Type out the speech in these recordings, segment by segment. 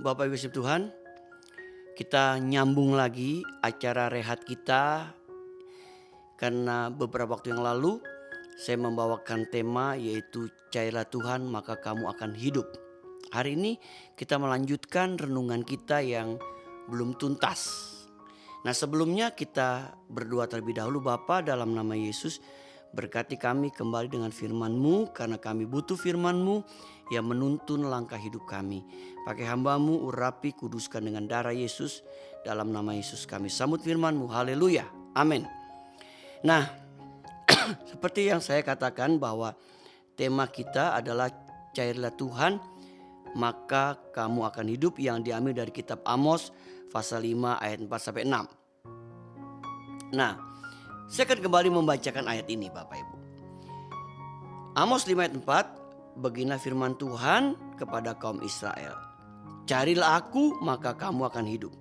Bapak Ibu Yesus Tuhan, kita nyambung lagi acara rehat kita karena beberapa waktu yang lalu saya membawakan tema yaitu carilah Tuhan maka kamu akan hidup. Hari ini kita melanjutkan renungan kita yang belum tuntas. Nah sebelumnya kita berdoa terlebih dahulu. Bapa, dalam nama Yesus berkati kami kembali dengan firman-Mu karena kami butuh firman-Mu yang menuntun langkah hidup kami. Pakai hamba-Mu, urapi, kuduskan dengan darah Yesus. Dalam nama Yesus kami sambut firman-Mu. Haleluya. Amin. Nah, seperti yang saya katakan bahwa tema kita adalah carilah Tuhan maka kamu akan hidup, yang diambil dari kitab Amos pasal 5 ayat 4 sampai 6. Nah, saya akan kembali membacakan ayat ini Bapak Ibu. Amos 5 ayat 4, beginilah firman Tuhan kepada kaum Israel. Carilah aku maka kamu akan hidup.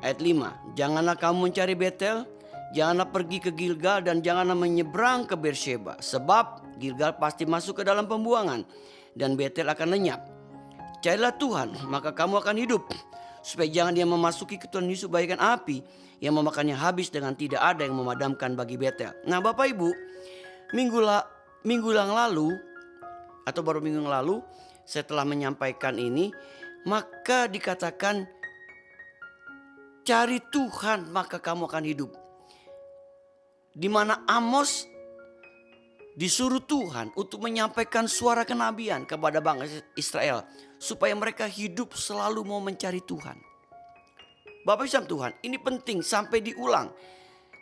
Ayat 5, janganlah kamu mencari Betel, janganlah pergi ke Gilgal dan janganlah menyeberang ke Beersheba. Sebab Gilgal pasti masuk ke dalam pembuangan dan Betel akan lenyap. Carilah Tuhan maka kamu akan hidup. Supaya jangan dia memasuki keturunan Yusuf bagaikan api yang memakannya habis dengan tidak ada yang memadamkan bagi Betel. Nah Bapak Ibu, minggu yang lalu atau baru minggu yang lalu saya telah menyampaikan ini, maka dikatakan cari Tuhan maka kamu akan hidup. Di mana Amos disuruh Tuhan untuk menyampaikan suara kenabian kepada bangsa Israel supaya mereka hidup selalu mau mencari Tuhan. Bapak Ibu Tuhan, ini penting sampai diulang.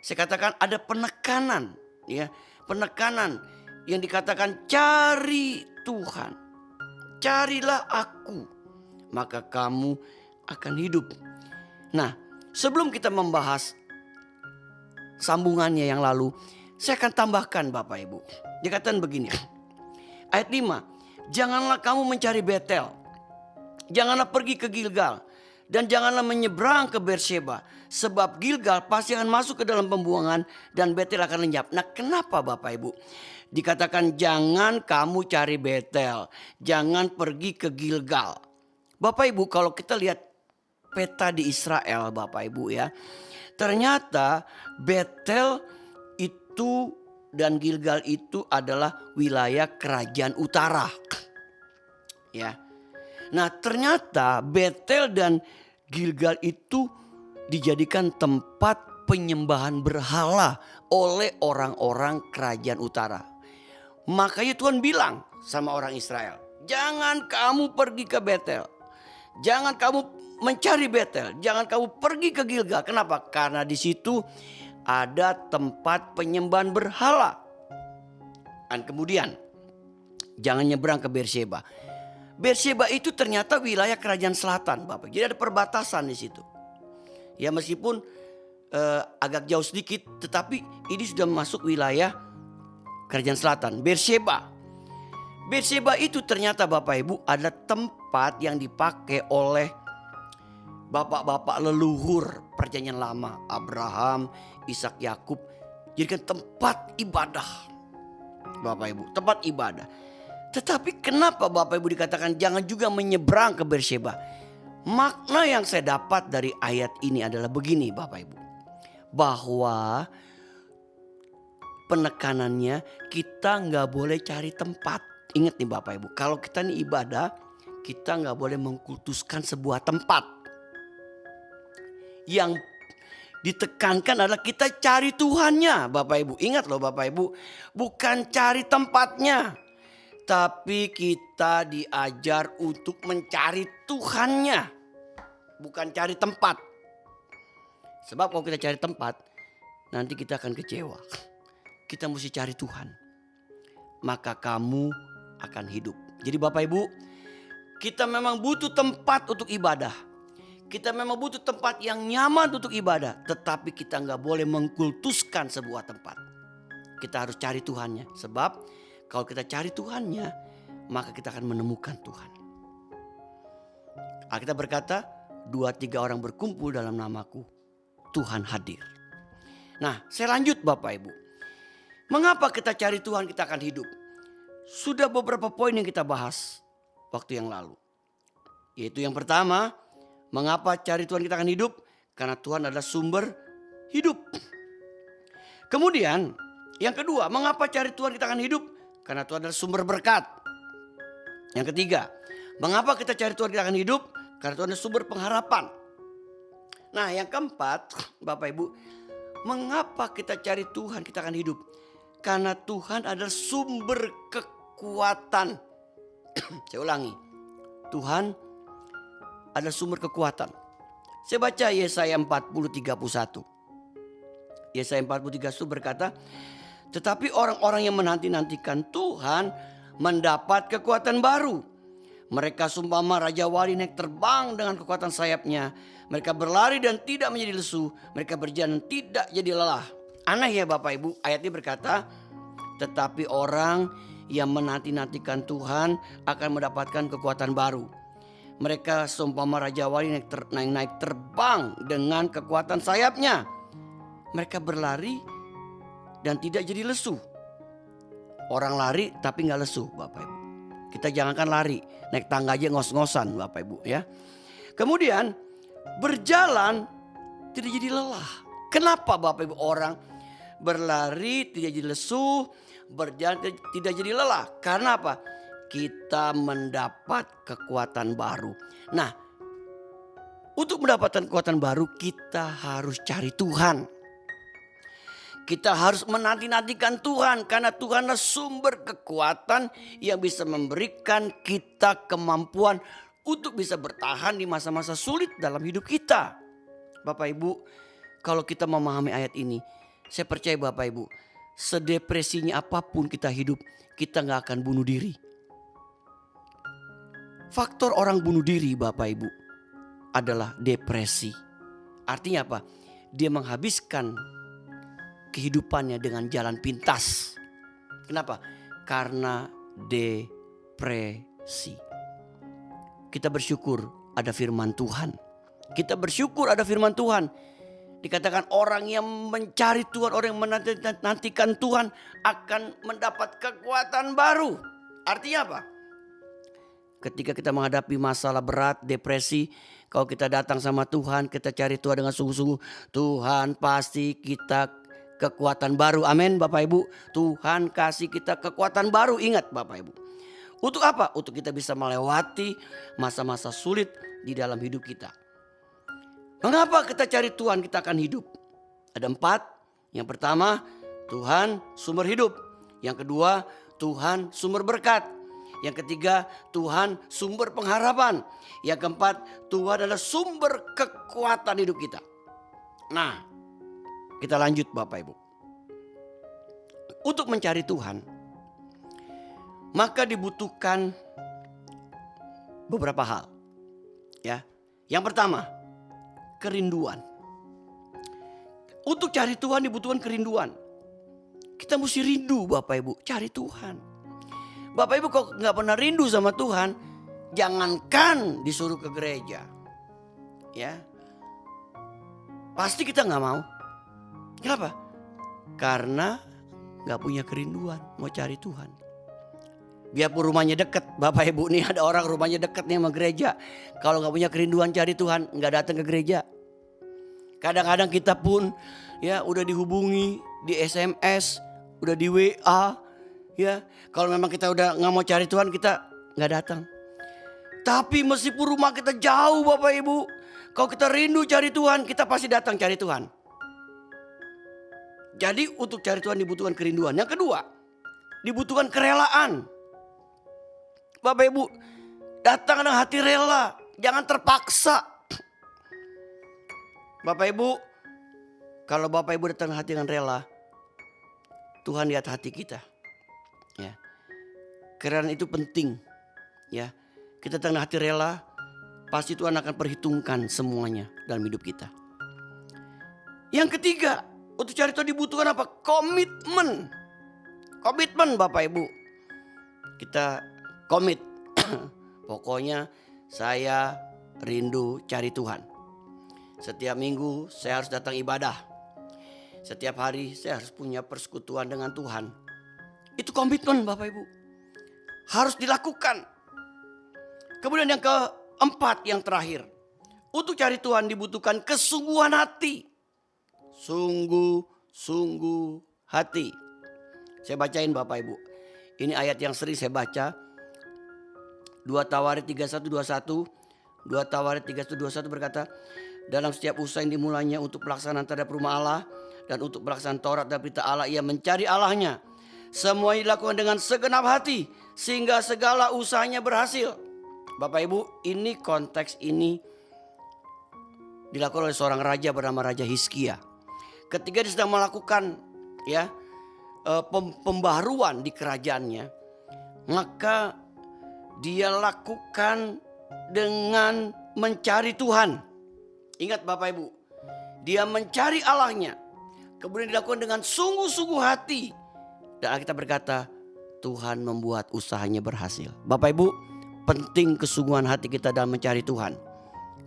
Saya katakan ada penekanan, ya, penekanan yang dikatakan cari Tuhan. Carilah aku, maka kamu akan hidup. Nah, sebelum kita membahas sambungannya yang lalu, saya akan tambahkan Bapak Ibu. Dikatakan begini. Ayat 5. Janganlah kamu mencari Betel. Janganlah pergi ke Gilgal. Dan janganlah menyeberang ke Beersheba. Sebab Gilgal pasti akan masuk ke dalam pembuangan dan Betel akan lenyap. Nah kenapa Bapak Ibu? Dikatakan jangan kamu cari Betel. Jangan pergi ke Gilgal. Bapak Ibu, kalau kita lihat peta di Israel Bapak Ibu ya. Ternyata Betel itu dan Gilgal itu adalah wilayah kerajaan utara. Ya. Nah, ternyata Betel dan Gilgal itu dijadikan tempat penyembahan berhala oleh orang-orang kerajaan utara. Makanya Tuhan bilang sama orang Israel, "Jangan kamu pergi ke Betel. Jangan kamu mencari Betel, jangan kamu pergi ke Gilgal." Kenapa? Karena di situ ada tempat penyembahan berhala. Dan kemudian jangan nyebrang ke Beersheba. Beersheba itu ternyata wilayah kerajaan selatan, Bapak. Jadi ada perbatasan di situ. Ya meskipun agak jauh sedikit, tetapi ini sudah masuk wilayah kerajaan selatan, Beersheba. Beersheba itu ternyata Bapak Ibu adalah tempat yang dipakai oleh bapak-bapak leluhur perjanjian lama, Abraham, Ishak, Yakub, jadikan tempat ibadah. Bapak Ibu, tempat ibadah. Tetapi kenapa Bapak Ibu dikatakan jangan juga menyeberang ke Beersheba? Makna yang saya dapat dari ayat ini adalah begini Bapak Ibu. Bahwa penekanannya kita gak boleh cari tempat. Ingat nih Bapak Ibu, kalau kita nih ibadah, kita gak boleh mengkultuskan sebuah tempat. Yang ditekankan adalah kita cari Tuhannya Bapak Ibu. Ingat loh Bapak Ibu, bukan cari tempatnya. Tapi kita diajar untuk mencari Tuhannya. Bukan cari tempat. Sebab kalau kita cari tempat, nanti kita akan kecewa. Kita mesti cari Tuhan. Maka kamu akan hidup. Jadi Bapak Ibu, kita memang butuh tempat untuk ibadah. Kita memang butuh tempat yang nyaman untuk ibadah. Tetapi kita gak boleh mengkultuskan sebuah tempat. Kita harus cari Tuhannya. Sebab kalau kita cari Tuhannya, maka kita akan menemukan Tuhan. Alkitab berkata, 2-3 orang berkumpul dalam namaku, Tuhan hadir. Nah, saya lanjut Bapak Ibu. Mengapa kita cari Tuhan kita akan hidup? Sudah beberapa poin yang kita bahas waktu yang lalu. Yaitu yang pertama, mengapa cari Tuhan kita akan hidup? Karena Tuhan adalah sumber hidup. Kemudian yang kedua, mengapa cari Tuhan kita akan hidup? Karena Tuhan adalah sumber berkat. Yang ketiga, mengapa kita cari Tuhan kita akan hidup? Karena Tuhan adalah sumber pengharapan. Nah yang keempat, Bapak Ibu, mengapa kita cari Tuhan kita akan hidup? Karena Tuhan adalah sumber kekuatan. Saya ulangi, Tuhan adalah sumber kekuatan. Saya baca Yesaya 40:31. Yesaya 40:31 berkata, tetapi orang-orang yang menanti-nantikan Tuhan mendapat kekuatan baru. Mereka seumpama raja wali naik terbang dengan kekuatan sayapnya. Mereka berlari dan tidak menjadi lesu. Mereka berjalan dan tidak jadi lelah. Aneh ya Bapak Ibu, ayatnya berkata, tetapi orang yang menanti-nantikan Tuhan akan mendapatkan kekuatan baru. Mereka seumpama raja wali naik terbang dengan kekuatan sayapnya. Mereka berlari dan tidak jadi lesu. Orang lari tapi gak lesu Bapak Ibu. Kita jangankan lari, naik tangga aja ngos-ngosan Bapak Ibu ya. Kemudian berjalan tidak jadi lelah. Kenapa Bapak Ibu? Orang berlari tidak jadi lesu, berjalan tidak jadi lelah. Karena apa? Kita mendapat kekuatan baru. Nah, untuk mendapatkan kekuatan baru kita harus cari Tuhan. Kita harus menanti-nantikan Tuhan karena Tuhan adalah sumber kekuatan yang bisa memberikan kita kemampuan untuk bisa bertahan di masa-masa sulit dalam hidup kita. Bapak Ibu, kalau kita memahami ayat ini, saya percaya Bapak Ibu, sedepresinya apapun kita hidup, kita gak akan bunuh diri. Faktor orang bunuh diri Bapak Ibu adalah depresi. Artinya apa? Dia menghabiskan kehidupannya dengan jalan pintas. Kenapa? Karena depresi. Kita bersyukur ada firman Tuhan. Kita bersyukur ada firman Tuhan. Dikatakan orang yang mencari Tuhan, orang yang menantikan Tuhan akan mendapat kekuatan baru. Artinya apa? Ketika kita menghadapi masalah berat, depresi, kalau kita datang sama Tuhan, kita cari Tuhan dengan sungguh-sungguh, Tuhan pasti kita kekuatan baru. Amin Bapak Ibu. Tuhan kasih kita kekuatan baru. Ingat Bapak Ibu. Untuk apa? Untuk kita bisa melewati masa-masa sulit di dalam hidup kita. Mengapa kita cari Tuhan kita akan hidup? Ada 4. Yang pertama, Tuhan sumber hidup. Yang kedua, Tuhan sumber berkat. Yang ketiga, Tuhan sumber pengharapan. Yang keempat, Tuhan adalah sumber kekuatan hidup kita. Nah, kita lanjut Bapak Ibu. Untuk mencari Tuhan, maka dibutuhkan beberapa hal. Ya. Yang pertama, kerinduan. Untuk cari Tuhan dibutuhkan kerinduan. Kita mesti rindu Bapak Ibu, cari Tuhan. Bapak Ibu kok gak pernah rindu sama Tuhan, jangankan disuruh ke gereja. Ya. Pasti kita gak mau. Kenapa? Karena gak punya kerinduan mau cari Tuhan. Biarpun rumahnya dekat, Bapak Ibu nih ada orang rumahnya dekat nih sama gereja. Kalau gak punya kerinduan cari Tuhan, gak datang ke gereja. Kadang-kadang kita pun ya udah dihubungi di SMS, udah di WA. Ya, kalau memang kita udah gak mau cari Tuhan, kita gak datang. Tapi meskipun rumah kita jauh Bapak Ibu, kalau kita rindu cari Tuhan, kita pasti datang cari Tuhan. Jadi untuk cari Tuhan dibutuhkan kerinduan. Yang kedua, dibutuhkan kerelaan. Bapak Ibu, datang dengan hati rela, jangan terpaksa. Bapak Ibu, kalau Bapak Ibu datang hati dengan rela, Tuhan lihat hati kita. Ya. Kerelaan itu penting. Ya. Kita datang dengan hati rela, pasti Tuhan akan perhitungkan semuanya dalam hidup kita. Yang ketiga, untuk cari Tuhan dibutuhkan apa? Komitmen. Komitmen Bapak Ibu. Kita komit. Pokoknya saya rindu cari Tuhan. Setiap minggu saya harus datang ibadah. Setiap hari saya harus punya persekutuan dengan Tuhan. Itu komitmen Bapak Ibu. Harus dilakukan. Kemudian yang 4 yang terakhir. Untuk cari Tuhan dibutuhkan kesungguhan hati. Sungguh-sungguh hati. Saya bacain Bapak Ibu. Ini ayat yang sering saya baca. 2 Tawarit 31:21. 2 Tawarit 31:21 berkata, dalam setiap usaha yang dimulainya untuk pelaksanaan terhadap rumah Allah dan untuk pelaksanaan Taurat dan berita Allah, ia mencari Allahnya. Semua dilakukan dengan segenap hati sehingga segala usahanya berhasil. Bapak Ibu, ini konteks ini dilakukan oleh seorang raja bernama Raja Hizkia. Ketika dia sedang melakukan pembaharuan di kerajaannya, maka dia lakukan dengan mencari Tuhan. Ingat Bapak Ibu, dia mencari Allahnya. Kemudian dilakukan dengan sungguh-sungguh hati. Dan Alkitab berkata, Tuhan membuat usahanya berhasil. Bapak Ibu, penting kesungguhan hati kita dalam mencari Tuhan.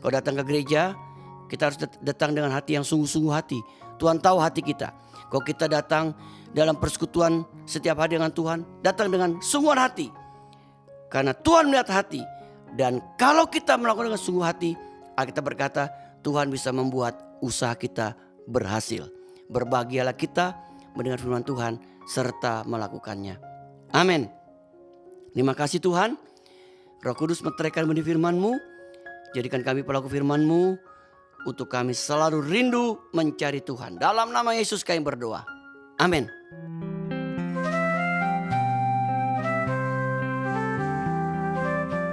Kalau datang ke gereja, kita harus datang dengan hati yang sungguh-sungguh hati. Tuhan tahu hati kita. Kalau kita datang dalam persekutuan setiap hari dengan Tuhan, datang dengan sungguhan hati. Karena Tuhan melihat hati. Dan kalau kita melakukan dengan sungguh hati, Alkitab berkata, Tuhan bisa membuat usaha kita berhasil. Berbahagialah kita mendengar firman Tuhan serta melakukannya. Amin. Terima kasih Tuhan. Roh Kudus meteraikan benih firman-Mu. Jadikan kami pelaku firman-Mu. Untuk kami selalu rindu mencari Tuhan. Dalam nama Yesus kami berdoa. Amin.